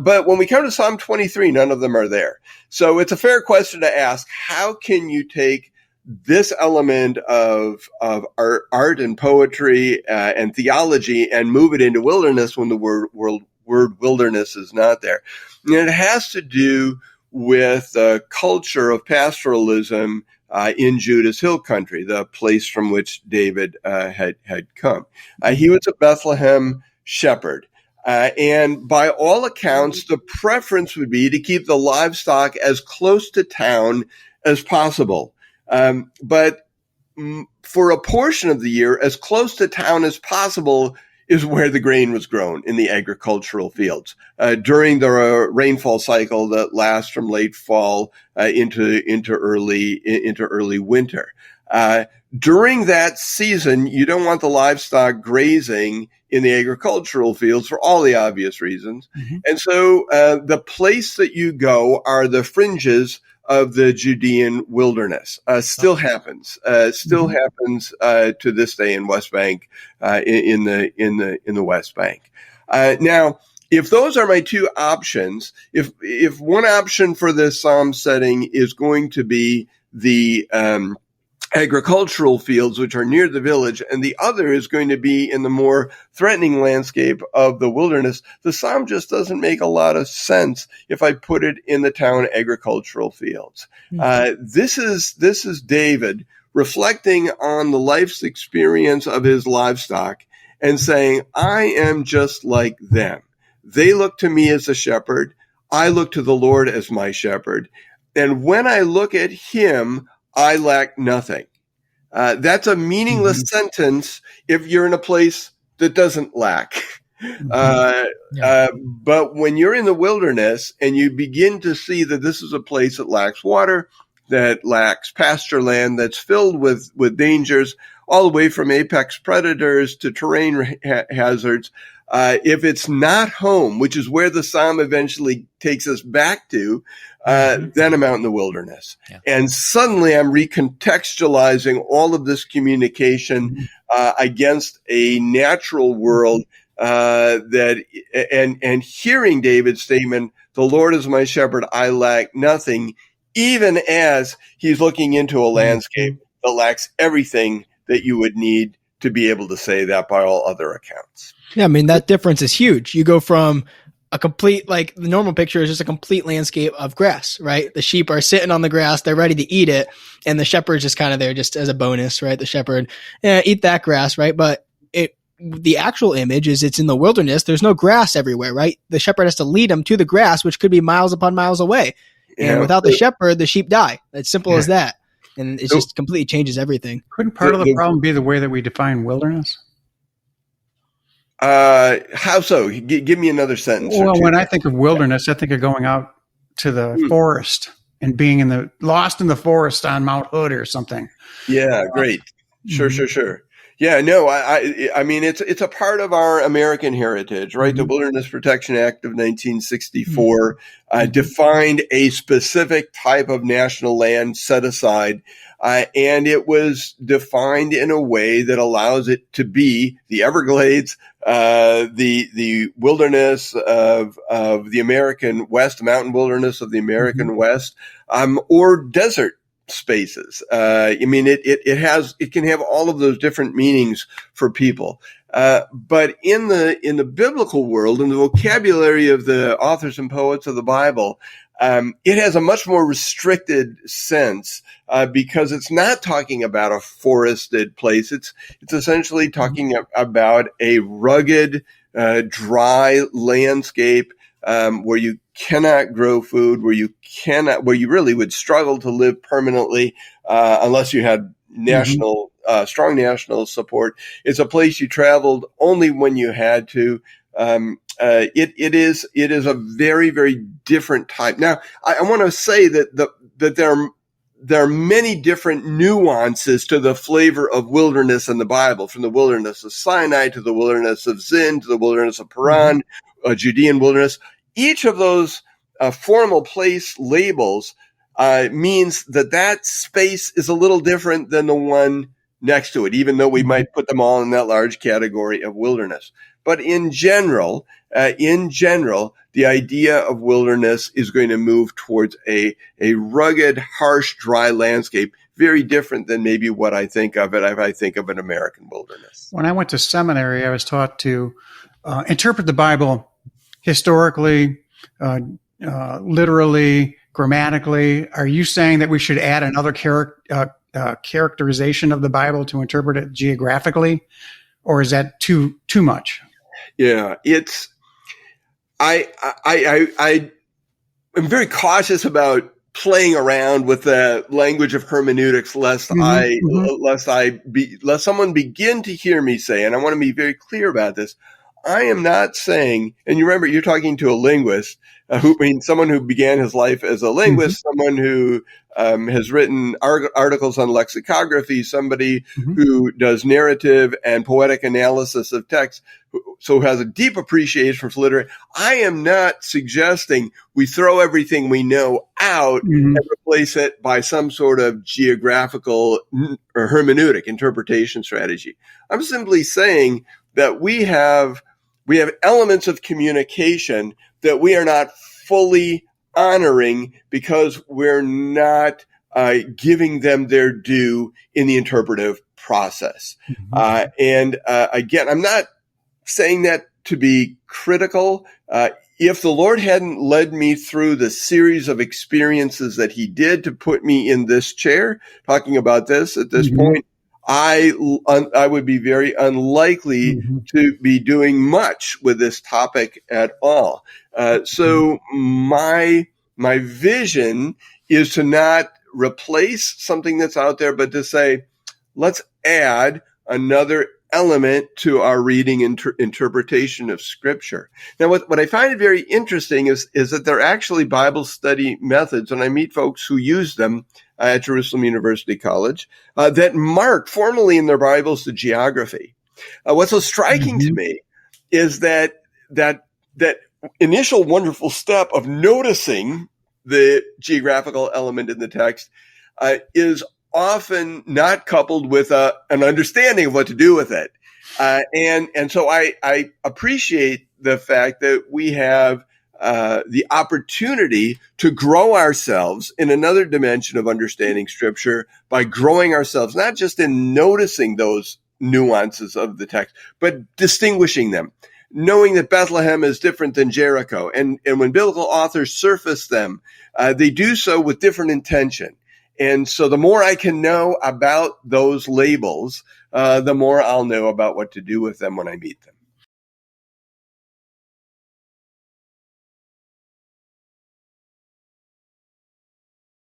But when we come to Psalm 23, none of them are there. So it's a fair question to ask, how can you take this element of art and poetry and theology and move it into wilderness when the word wilderness is not there? And it has to do with the culture of pastoralism in Judah's hill country, the place from which David had come. He was a Bethlehem shepherd. And by all accounts, the preference would be to keep the livestock as close to town as possible. But for a portion of the year, as close to town as possible is where the grain was grown in the agricultural fields during the rainfall cycle that lasts from late fall into early winter. During that season, you don't want the livestock grazing in the agricultural fields for all the obvious reasons. Mm-hmm. And so the place that you go are the fringes of the Judean wilderness. Still happens to this day in West Bank, in the West Bank. Now, if those are my two options, if one option for this psalm setting is going to be the agricultural fields, which are near the village, and the other is going to be in the more threatening landscape of the wilderness, the psalm just doesn't make a lot of sense if I put it in the town agricultural fields. Mm-hmm. This is David reflecting on the life's experience of his livestock and saying, I am just like them. They look to me as a shepherd. I look to the Lord as my shepherd. And when I look at him, I lack nothing. That's a meaningless sentence if you're in a place that doesn't lack. But when you're in the wilderness and you begin to see that this is a place that lacks water, that lacks pasture land, that's filled with dangers, all the way from apex predators to terrain hazards, if it's not home, which is where the psalm eventually takes us back to, then I'm out in the wilderness. Yeah. And suddenly I'm recontextualizing all of this communication against a natural world and hearing David's statement, the Lord is my shepherd, I lack nothing, even as he's looking into a landscape that lacks everything that you would need to be able to say that by all other accounts. Yeah, I mean, that difference is huge. You go from a complete, like the normal picture is just a complete landscape of grass, right? The sheep are sitting on the grass, they're ready to eat it, and the shepherd's just kind of there just as a bonus, right? The shepherd, eat that grass, right? But the actual image is it's in the wilderness. There's no grass everywhere, right? The shepherd has to lead them to the grass, which could be miles upon miles away. And without the shepherd, the sheep die. It's simple as that. And it just completely changes everything. Couldn't part of the problem be the way that we define wilderness? How so? Give me another sentence. Well, when I think of wilderness, I think of going out to the forest and being lost in the forest on Mount Hood or something. Yeah, great. Sure. Yeah, no, I mean, it's a part of our American heritage, right? The Wilderness Protection Act of 1964 defined a specific type of national land set aside, and it was defined in a way that allows it to be the Everglades, the wilderness of the American West, the mountain wilderness of the American West, or desert spaces. I mean, it can have all of those different meanings for people. But in the biblical world, in the vocabulary of the authors and poets of the Bible, it has a much more restricted sense, because it's not talking about a forested place. It's essentially talking about a rugged, dry landscape, where you cannot grow food, where you really would struggle to live permanently, unless you had strong national support. It's a place you traveled only when you had to. It is a very, very different type. Now, I want to say that there are many different nuances to the flavor of wilderness in the Bible, from the wilderness of Sinai to the wilderness of Zin to the wilderness of Paran, Judean wilderness. Each of those formal place labels means that space is a little different than the one next to it, even though we might put them all in that large category of wilderness. But in general, the idea of wilderness is going to move towards a rugged, harsh, dry landscape, very different than maybe what I think of it if I think of an American wilderness. When I went to seminary, I was taught to interpret the Bible historically, literally, grammatically. Are you saying that we should add another characterization of the Bible to interpret it geographically, or is that too much? Yeah, I am very cautious about playing around with the language of hermeneutics, lest someone begin to hear me say, and I want to be very clear about this. I am not saying, and you remember, you're talking to a linguist, someone who began his life as a linguist, someone who has written articles on lexicography, somebody who does narrative and poetic analysis of text, so has a deep appreciation for literature. I am not suggesting we throw everything we know out and replace it by some sort of geographical or hermeneutic interpretation strategy. I'm simply saying that we have elements of communication that we are not fully honoring because we're not giving them their due in the interpretive process. Again, I'm not saying that to be critical. If the Lord hadn't led me through the series of experiences that he did to put me in this chair, talking about this at this point, I would be very unlikely to be doing much with this topic at all. So my vision is to not replace something that's out there, but to say, let's add another element to our reading and interpretation of Scripture. Now, what I find very interesting is that there are actually Bible study methods, and I meet folks who use them at Jerusalem University College, that mark formally in their Bibles the geography. What's so striking to me is that initial wonderful step of noticing the geographical element in the text is often not coupled with an understanding of what to do with it. And so I appreciate the fact that we have the opportunity to grow ourselves in another dimension of understanding Scripture by growing ourselves, not just in noticing those nuances of the text, but distinguishing them, knowing that Bethlehem is different than Jericho. And when biblical authors surface them, they do so with different intention. And so the more I can know about those labels, the more I'll know about what to do with them when I meet them.